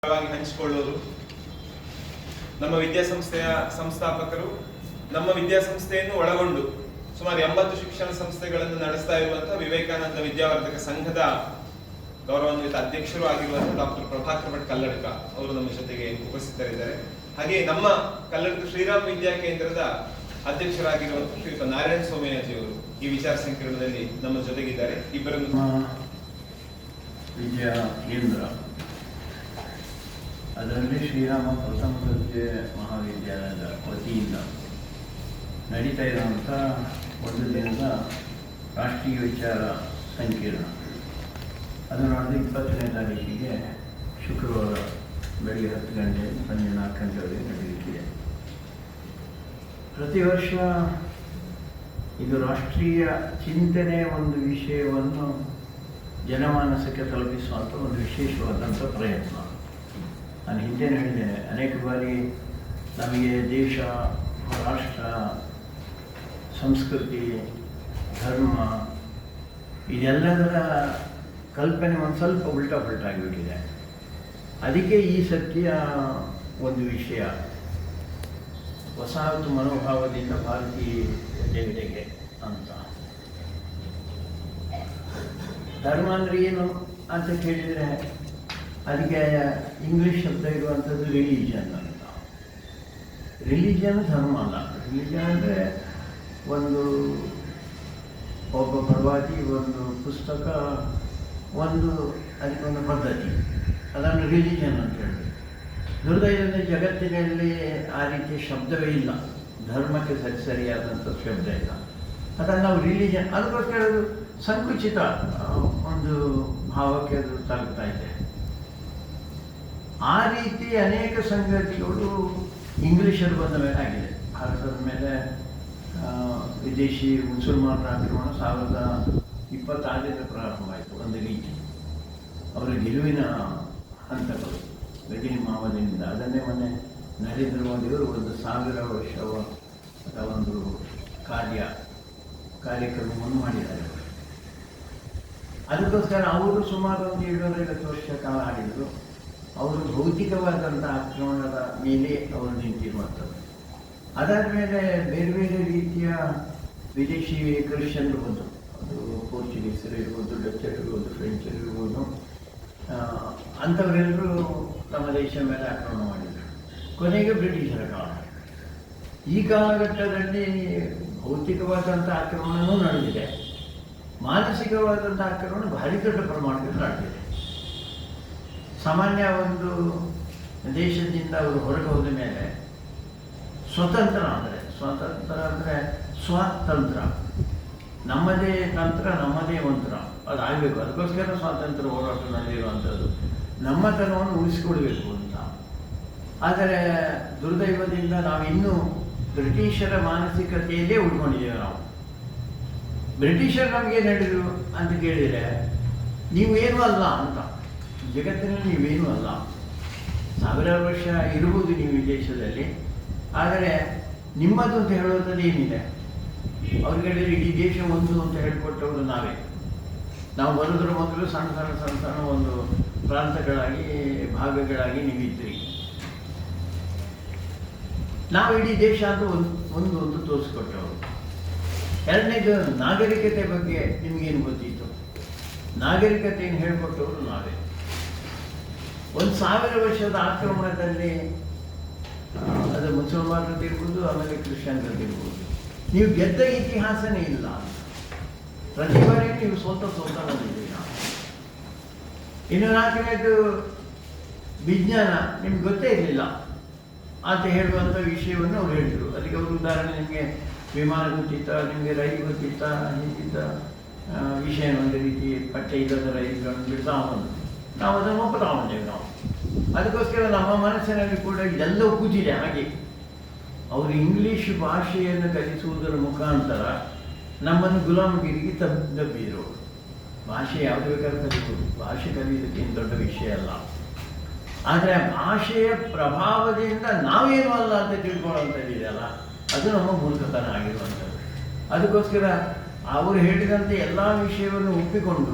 ಹಂಚಿಕೊಳ್ಳೋದು. ನಮ್ಮ ವಿದ್ಯಾಸಂಸ್ಥೆಯ ಸಂಸ್ಥಾಪಕರು ನಮ್ಮ ವಿದ್ಯಾಸಂಸ್ಥೆಯನ್ನು ಒಳಗೊಂಡು ಸುಮಾರು 80 ಶಿಕ್ಷಣ ಸಂಸ್ಥೆಗಳನ್ನು ನಡೆಸ್ತಾ ಇರುವಂತಹ ವಿವೇಕಾನಂದ ವಿದ್ಯಾವರ್ಧಕ ಸಂಘದ ಗೌರವಾನ್ವಿತ ಅಧ್ಯಕ್ಷರು ಆಗಿರುವಂತಹ ಡಾಕ್ಟರ್ ಪ್ರಭಾಕರ್ ಭಟ್ ಕಲ್ಲಡ್ಕ ಅವರು ನಮ್ಮ ಜೊತೆಗೆ ಉಪಸ್ಥಿತರಿದ್ದಾರೆ. ಹಾಗೆ ನಮ್ಮ ಕಲ್ಲಡ್ಕ ಶ್ರೀರಾಮ್ ವಿದ್ಯಾ ಕೇಂದ್ರದ ಅಧ್ಯಕ್ಷರಾಗಿರುವಂತಹ ಶ್ರೀಯುತ ನಾರಾಯಣ ಸೋಮಯಾಜಿ ಅವರು ಈ ವಿಚಾರ ಸಂಕಿರಣದಲ್ಲಿ ನಮ್ಮ ಜೊತೆಗಿದ್ದಾರೆ. ಇಬ್ಬರನ್ನು ವಿದ್ಯಾ ಕೇಂದ್ರ ಅದರಲ್ಲಿ ಶ್ರೀರಾಮ ಪ್ರಥಮ ದರ್ಜೆ ಮಹಾವಿದ್ಯಾಲಯದ ವತಿಯಿಂದ ನಡೀತಾ ಇರುವಂಥ ಒಂದು ದಿನದ ರಾಷ್ಟ್ರೀಯ ವಿಚಾರ ಸಂಕಿರಣ ಅದು ನಡೆದು 20ನೇ ತಾರೀಕಿಗೆ ಶುಕ್ರವಾರ ಬೆಳಗ್ಗೆ 10 ಗಂಟೆ ಸಂಜೆ 4 ಗಂಟೆವರೆಗೆ ನಡೆಯಲಿಕ್ಕಿದೆ. ಪ್ರತಿ ವರ್ಷ ಇದು ರಾಷ್ಟ್ರೀಯ ಚಿಂತನೆ ಒಂದು ವಿಷಯವನ್ನು ಜನಮಾನಸಕ್ಕೆ ತಲುಪಿಸುವಂಥ ಒಂದು ವಿಶೇಷವಾದಂಥ ಪ್ರಯತ್ನ. ನಾನು ಹಿಂದೆ ಹೇಳಿದ್ದೇನೆ, ಅನೇಕ ಬಾರಿ ನಮಗೆ ದೇಶ, ರಾಷ್ಟ್ರ, ಸಂಸ್ಕೃತಿ, ಧರ್ಮ ಇದೆಲ್ಲದರ ಕಲ್ಪನೆ ಒಂದು ಸ್ವಲ್ಪ ಉಲ್ಟಾ ಪಲ್ಟಾಗಿಬಿಟ್ಟಿದೆ. ಅದಕ್ಕೆ ಈ ಸತ್ಯ ಒಂದು ವಿಷಯ ವಸಾಹತು ಮನೋಭಾವದಿಂದ ಭಾರತೀಯತೆಗೆ ಅಂತ. ಧರ್ಮ ಅಂದರೆ ಏನು ಅಂತ ಕೇಳಿದರೆ ಅದಕ್ಕೆ ಇಂಗ್ಲೀಷ್ ಶಬ್ದ ಇರುವಂಥದ್ದು ರಿಲಿಜನ್ ಅಂತ. ರಿಲಿಜನ್ ಧರ್ಮ ಅಲ್ಲ. ರಿಲಿಜನ್ ಅಂದರೆ ಒಬ್ಬ ಪ್ರವಾದಿ, ಒಂದು ಪುಸ್ತಕ, ಅದಕ್ಕೊಂದು ಪದ್ಧತಿ, ಅದನ್ನು ರಿಲಿಜನ್ ಅಂತ ಹೇಳಿ. ದುರ್ದೈವದ ಜಗತ್ತಿನಲ್ಲಿ ಆ ರೀತಿಯ ಶಬ್ದವೇ ಇಲ್ಲ. ಧರ್ಮಕ್ಕೆ ಸರಿಯಾದಂಥ ಶಬ್ದ ಇಲ್ಲ. ಅದನ್ನು ನಾವು ರಿಲಿಜನ್, ಅದಕ್ಕೋಸ್ಕರ ಅದು ಸಂಕುಚಿತ ಒಂದು ಭಾವಕ್ಕೆ ಅದು ತಲುಪ್ತಾ ಇದೆ. ಆ ರೀತಿ ಅನೇಕ ಸಂಗತಿಗಳು ಇಂಗ್ಲೀಷರು ಬಂದ ಮೇಲೆ ಆಗಿದೆ. ಭಾರತದ ಮೇಲೆ ವಿದೇಶಿ ಮುಸಲ್ಮಾನರ ಆಕ್ರಮಣ 1926 ಪ್ರಾರಂಭವಾಯಿತು. ಒಂದು ರೀತಿ ಅವರ ಗೆಲುವಿನ ಹಂತಗಳು ಗಜನಿ ಮಾವದಿಂದ. ಅದನ್ನೇ ಮೊನ್ನೆ ನರೇಂದ್ರ ಮೋದಿಯವರು 1000 ವರ್ಷವ ಅಥವಾ ಒಂದು ಕಾರ್ಯಕ್ರಮವನ್ನು ಮಾಡಿದ್ದಾರೆ. ಅದಕ್ಕೋಸ್ಕರ ಅವರು ಸುಮಾರು ಒಂದು 750 ವರ್ಷ ಕಾಲ ಆಡಿದರು. ಅವರು ಭೌತಿಕವಾದಂಥ ಆಕ್ರಮಣದ ಮೇಲೆ ಅವರು ನಿಂತಿರುವಂಥದ್ದು. ಅದಾದ ಮೇಲೆ ಬೇರೆ ಬೇರೆ ರೀತಿಯ ವಿದೇಶಿ ಕ್ರಿಶ್ಚಿಯನ್ರು ಬಂದರು. ಅದು ಪೋರ್ಚುಗೀಸರು ಇರ್ಬೋದು, ಡಚ್ಚರು ಇರ್ಬೋದು, ಫ್ರೆಂಚರು ಇರ್ಬೋದು. ಅಂಥವರೆಲ್ಲರೂ ನಮ್ಮ ದೇಶ ಮೇಲೆ ಆಕ್ರಮಣ ಮಾಡಿದರು. ಕೊನೆಗೆ ಬ್ರಿಟಿಷರ ಕಾಲ. ಈ ಕಾಲಘಟ್ಟದಲ್ಲಿ ಭೌತಿಕವಾದಂಥ ಆಕ್ರಮಣವೂ ನಡೆದಿದೆ, ಮಾನಸಿಕವಾದಂಥ ಆಕ್ರಮಣ ಭಾರಿ ದೊಡ್ಡ ಪ್ರಮಾಣದಲ್ಲಿ ನಡೆದಿದೆ. ಸಾಮಾನ್ಯ ಒಂದು ದೇಶದಿಂದ ಅವರು ಹೊರಗೆ ಹೋದ ಮೇಲೆ ಸ್ವತಂತ್ರ ಅಂದರೆ ಸ್ವತಂತ್ರ, ನಮ್ಮದೇ ತಂತ್ರ, ನಮ್ಮದೇ ಮಂತ್ರ ಅದು ಆಗಬೇಕು. ಅದಕ್ಕೋಸ್ಕರ ಸ್ವಾತಂತ್ರ್ಯ ಹೋರಾಟ ನಡೆದಿರುವಂಥದ್ದು. ನಮ್ಮತನವನ್ನು ಉಳಿಸ್ಕೊಳ್ಬೇಕು ಅಂತ. ಆದರೆ ದುರ್ದೈವದಿಂದ ನಾವಿನ್ನೂ ಬ್ರಿಟಿಷರ ಮಾನಸಿಕತೆಯಲ್ಲೇ ಉಳ್ಕೊಂಡಿದ್ದೇವೆ. ನಾವು ಬ್ರಿಟಿಷರು ನಮಗೇನು ಹೇಳಿದರು ಅಂತ ಕೇಳಿದರೆ, ನೀವು ಏನೂ ಅಲ್ಲ ಅಂತ. ಜಗತ್ತಿನಲ್ಲಿ ನೀವೇನೂ ಅಲ್ಲ. 1000 ವರ್ಷ ಇರುವುದು ನೀವು ಈ ದೇಶದಲ್ಲಿ, ಆದರೆ ನಿಮ್ಮದು ಅಂತ ಹೇಳುವಂಥದ್ದು ಏನಿದೆ? ಅವ್ರಿಗೆ ಇಡೀ ದೇಶ ಒಂದು ಅಂತ ಹೇಳಿಕೊಟ್ಟವರು ನಾವೇ. ನಾವು ಬರೋದ್ರ ಮೊದಲು ಸಣ್ಣ ಒಂದು ಪ್ರಾಂತಗಳಾಗಿ, ಭಾಗಗಳಾಗಿ ನೀವಿದ್ರಿ. ನಾವು ಇಡೀ ದೇಶ ಅಂತ ಒಂದು ತೋರಿಸ್ಕೊಟ್ಟವರು. ಎರಡನೇದು ನಾಗರಿಕತೆ ಬಗ್ಗೆ ನಿಮಗೇನು ಗೊತ್ತಿತ್ತು? ನಾಗರಿಕತೆಯನ್ನು ಹೇಳಿಕೊಟ್ಟವರು ನಾವೇ. 1000 ವರ್ಷದ ಆಕ್ರಮಣದಲ್ಲಿ ಅದು ಮುಸಲ್ಮಾನರದ್ದಿರ್ಬೋದು, ಆಮೇಲೆ ಕ್ರಿಶ್ಚಿಯನ್ರದ್ದಿರ್ಬೋದು, ನೀವು ಗೆದ್ದ ಇತಿಹಾಸನೇ ಇಲ್ಲ. ಪ್ರತಿ ಬಾರಿ ನೀವು ಸೋತ ಬಂದಿದ್ದೀರಿ. ಇನ್ನು 4ನೇದು ವಿಜ್ಞಾನ ನಿಮ್ಗೆ ಗೊತ್ತೇ ಇರಲಿಲ್ಲ ಅಂತ ಹೇಳುವಂಥ ವಿಷಯವನ್ನು ಅವ್ರು ಹೇಳಿದರು. ಅದಕ್ಕೆ ಅವರು ಉದಾಹರಣೆ, ನಿಮಗೆ ವಿಮಾನ ಗೊತ್ತಿತ್ತ, ನಿಮಗೆ ರೈಲು ಗೊತ್ತಿತ್ತ, ಹೀಗಿದ್ದ ವಿಷಯ ಒಂದು ರೀತಿ ಪಠ್ಯ ಇಲ್ಲದ ರೈಲುಗಳನ್ನು ಬಿಡ್ತಾ ಬಂದು ನಾವು ಅದನ್ನು ಒಪ್ಪುತ್ತಾ ಬಂದೇವೆ. ನಾವು ಅದಕ್ಕೋಸ್ಕರ ನಮ್ಮ ಮನಸ್ಸಿನಲ್ಲಿ ಕೂಡ ಇದೆಲ್ಲವೂ ಕೂತಿದೆ. ಹಾಗೆ ಅವರು ಇಂಗ್ಲೀಷ್ ಭಾಷೆಯನ್ನು ಕಲಿಸುವುದರ ಮುಖಾಂತರ ನಮ್ಮನ್ನು ಗುಲಾಮಗಿರಿಗೆ ದಬ್ಬಿದ್ರು. ಭಾಷೆ ಯಾವುದು ಬೇಕಾದ್ರೂ ಕಲಿಬೋದು, ಭಾಷೆ ಕಲಿಯೋದಕ್ಕೆ ಏನು ದೊಡ್ಡ ವಿಷಯ ಅಲ್ಲ. ಆದರೆ ಭಾಷೆಯ ಪ್ರಭಾವದಿಂದ ನಾವೇನು ಅಲ್ಲ ಅಂತ ತಿಳ್ಕೊಳ್ಳುವಂಥದ್ದಿದೆಯಲ್ಲ, ಅದು ನಮ್ಮ ಮೂರ್ಖತನ ಆಗಿರುವಂಥದ್ದು. ಅದಕ್ಕೋಸ್ಕರ ಅವರು ಹೇಳಿದಂತೆ ಎಲ್ಲ ವಿಷಯವನ್ನು ಒಪ್ಪಿಕೊಂಡು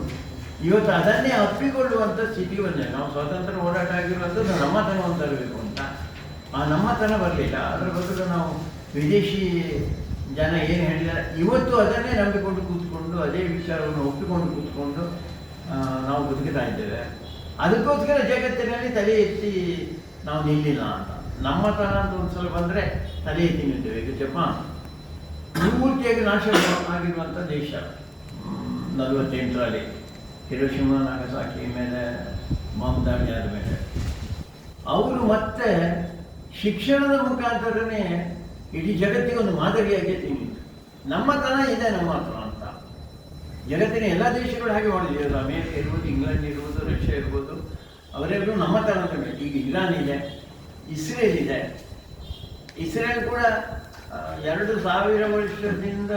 ಇವತ್ತು ಅದನ್ನೇ ಅಪ್ಪಿಕೊಳ್ಳುವಂಥ ಸ್ಥಿತಿ ಬಂದಿದೆ. ನಾವು ಸ್ವಾತಂತ್ರ್ಯ ಹೋರಾಟ ಆಗಿರುವಂಥದ್ದು ನಮ್ಮತನವನ್ನು ತರಬೇಕು ಅಂತ. ಆ ನಮ್ಮತನ ಬರಲಿಲ್ಲ. ಅದರ ಬದಲು ನಾವು ವಿದೇಶಿ ಜನ ಏನು ಹೇಳಿದ್ದಾರೆ ಇವತ್ತು ಅದನ್ನೇ ನಂಬಿಕೊಂಡು ಕೂತ್ಕೊಂಡು ಅದೇ ವಿಚಾರವನ್ನು ಒಪ್ಪಿಕೊಂಡು ಕೂತ್ಕೊಂಡು ನಾವು ಬದುಕ್ತಾ ಇದ್ದೇವೆ. ಅದಕ್ಕೋಸ್ಕರ ಜಗತ್ತಿನಲ್ಲಿ ತಲೆ ಎತ್ತಿ ನಾವು ನಿಲ್ಲಿಲ್ಲ ಅಂತ. ನಮ್ಮತನ ಅಂತ ಒಂದು ಸಲ ಬಂದರೆ ತಲೆ ಎತ್ತಿ ನಿಲ್ತೇವೆ. ಈಗ ಜಪಾನ್ ಪೂರ್ತಿಯಾಗಿ ನಾಶ ಆಗಿರುವಂಥ ದೇಶ 48ರಲ್ಲಿ ಹಿರೋಶಿಮಾ ನಾಗಸಾಕಿ ಮೇಲೆ ಬಾಂಬ್ ದಾಳಿ ಆದ ಮೇಲೆ ಅವರು ಮತ್ತೆ ಶಿಕ್ಷಣದ ಮುಖಾಂತರನೇ ಇಡೀ ಜಗತ್ತಿಗೆ ಒಂದು ಮಾದರಿಯಾಗಿ ತಿನ್ನಿತ್ತು. ನಮ್ಮತನ ಇದೆ ನಮ್ಮ ಹತ್ರ ಅಂತ. ಜಗತ್ತಿನ ಎಲ್ಲ ದೇಶಗಳು ಹಾಗೆ ಮಾಡಿದ್ದೀವಿ. ಅಮೇರಿಕ ಇರ್ಬೋದು, ಇಂಗ್ಲೆಂಡ್ ಇರ್ಬೋದು, ರಷ್ಯಾ ಇರ್ಬೋದು, ಅವರೆಲ್ಲರೂ ನಮ್ಮತನ ಅಂತ. ಈಗ ಇರಾನ್ ಇದೆ, ಇಸ್ರೇಲ್ ಇದೆ. ಇಸ್ರೇಲ್ ಕೂಡ 2000 ವರ್ಷದಿಂದ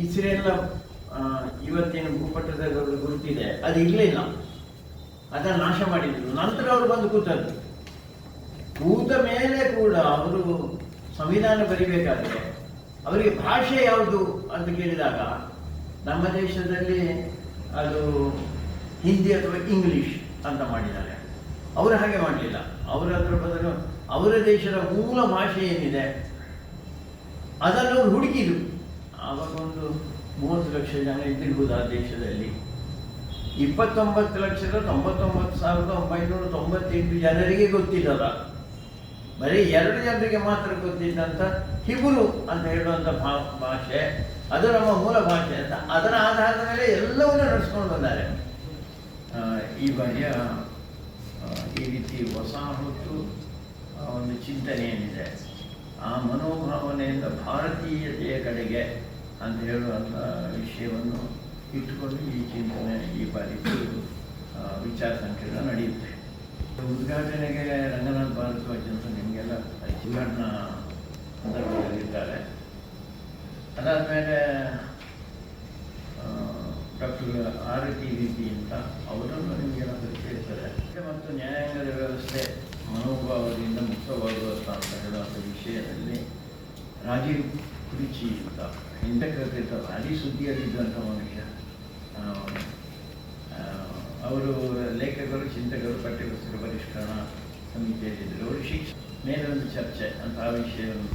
ಇಸ್ರೇಲ್ನ ಇವತ್ತಿನ ಭೂಪಟದಲ್ಲಿ ಅವರು ಗುರುತಿದೆ. ಅದು ಇರಲಿಲ್ಲ, ಅದನ್ನು ನಾಶ ಮಾಡಿದ್ರು. ನಂತರ ಅವರು ಬಂದು ಕೂತ ಮೇಲೆ ಕೂಡ ಅವರು ಸಂವಿಧಾನ ಬರಿಬೇಕಾದ್ರೆ ಅವರಿಗೆ ಭಾಷೆ ಯಾವುದು ಅಂತ ಕೇಳಿದಾಗ ನಮ್ಮ ದೇಶದಲ್ಲಿ ಅದು ಹಿಂದಿ ಅಥವಾ ಇಂಗ್ಲಿಷ್ ಅಂತ ಮಾಡಿದ್ದಾರೆ. ಅವರು ಹಾಗೆ ಮಾಡಲಿಲ್ಲ. ಅವರದ್ರ ಬದಲು ಅವರ ದೇಶದ ಮೂಲ ಭಾಷೆ ಏನಿದೆ ಅದನ್ನು ಅವರು ಹುಡುಕಿದ್ರು. ಆವಾಗ ಒಂದು 30 ಲಕ್ಷ ಜನ ಇದ್ದಿರ್ಬೋದು ಆ ದೇಶದಲ್ಲಿ. 29,99,998 ಜನರಿಗೆ ಗೊತ್ತಿಲ್ಲದ, ಬರೀ 2 ಜನರಿಗೆ ಮಾತ್ರ ಗೊತ್ತಿದ್ದಂಥ ಹಿಬ್ರು ಅಂತ ಹೇಳುವಂಥ ಭಾಷೆ, ಅದು ನಮ್ಮ ಮೂಲ ಭಾಷೆ ಅಂತ. ಅದರ ಆಧಾರದ ಮೇಲೆ ಎಲ್ಲವನ್ನೂ ನಡೆಸ್ಕೊಂಡು ಬಂದ್ದಾರೆ. ಈ ಬಾರಿಯ ಈ ರೀತಿ ವಸಾಹತು ಒಂದು ಚಿಂತನೆ ಏನಿದೆ, ಆ ಮನೋಭಾವನೆಯಿಂದ ಭಾರತೀಯತೆಯ ಕಡೆಗೆ ಅಂತ ಹೇಳುವಂಥ ವಿಷಯವನ್ನು ಇಟ್ಟುಕೊಂಡು ಈ ಚಿಂತನೆ ಈ ಬಾರಿ ವಿಚಾರ ಸಂಕಿರಣ ನಡೆಯುತ್ತೆ. ಉದ್ಘಾಟನೆಗೆ ರಂಗನಾಥ್ ಭಾರದ್ವಾಜ್ ಅಂತ ನಿಮಗೆಲ್ಲ ಉದ್ಘಾಟನಾ ಸಂದರ್ಭದಲ್ಲಿದ್ದಾರೆ. ಅದಾದಮೇಲೆ ಡಾಕ್ಟರ್ RTVP ಅಂತ ಅವರನ್ನು ನಿಮಗೆಲ್ಲ ಪರಿಚಯಿಸ್ತಾರೆ. ಮತ್ತು ನ್ಯಾಯಾಂಗದ ವ್ಯವಸ್ಥೆ ಮನೋಭಾವದಿಂದ ಮುಕ್ತವಾಗುವಂಥ ಅಂತ ಹೇಳುವಂಥ ವಿಷಯದಲ್ಲಿ ರಾಜೀವ್ ಕುರಿಚಿ ಅಂತ ಹಿಂದೆ ಕರೆದಿದ್ದ ಭಾರಿ ಸುದ್ದಿಯಾಗಿದ್ದಂಥ ಮನುಷ್ಯ. ಅವರು ಲೇಖಕರು, ಚಿಂತಕರು, ಪಠ್ಯಪುಸ್ತಕ ಪರಿಷ್ಕರಣಾ ಸಮಿತಿಯಲ್ಲಿದ್ದರು. ಅವರು ಮೇಲೆ ಒಂದು ಚರ್ಚೆ ಅಂತ ಆ ವಿಷಯವನ್ನು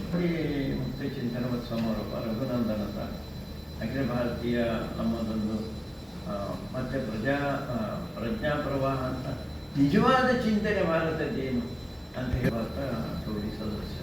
ಮುಕ್ತ ಚಿಂತನ ಮತ್ತು ಸಮಾರೋಪ ರಘುನಂದನ್ ಅಂತ ಅಖಿಲ ಭಾರತೀಯ ನಮ್ಮದೊಂದು ಮತ್ತು ಪ್ರಜ್ಞಾ ಪ್ರವಾಹ ಅಂತ ನಿಜವಾದ ಚಿಂತನೆ ಭಾರತದ್ದೇನು ಅಂತ ಹೇಳುವಂಥ ಟೋಳಿ ಸದಸ್ಯ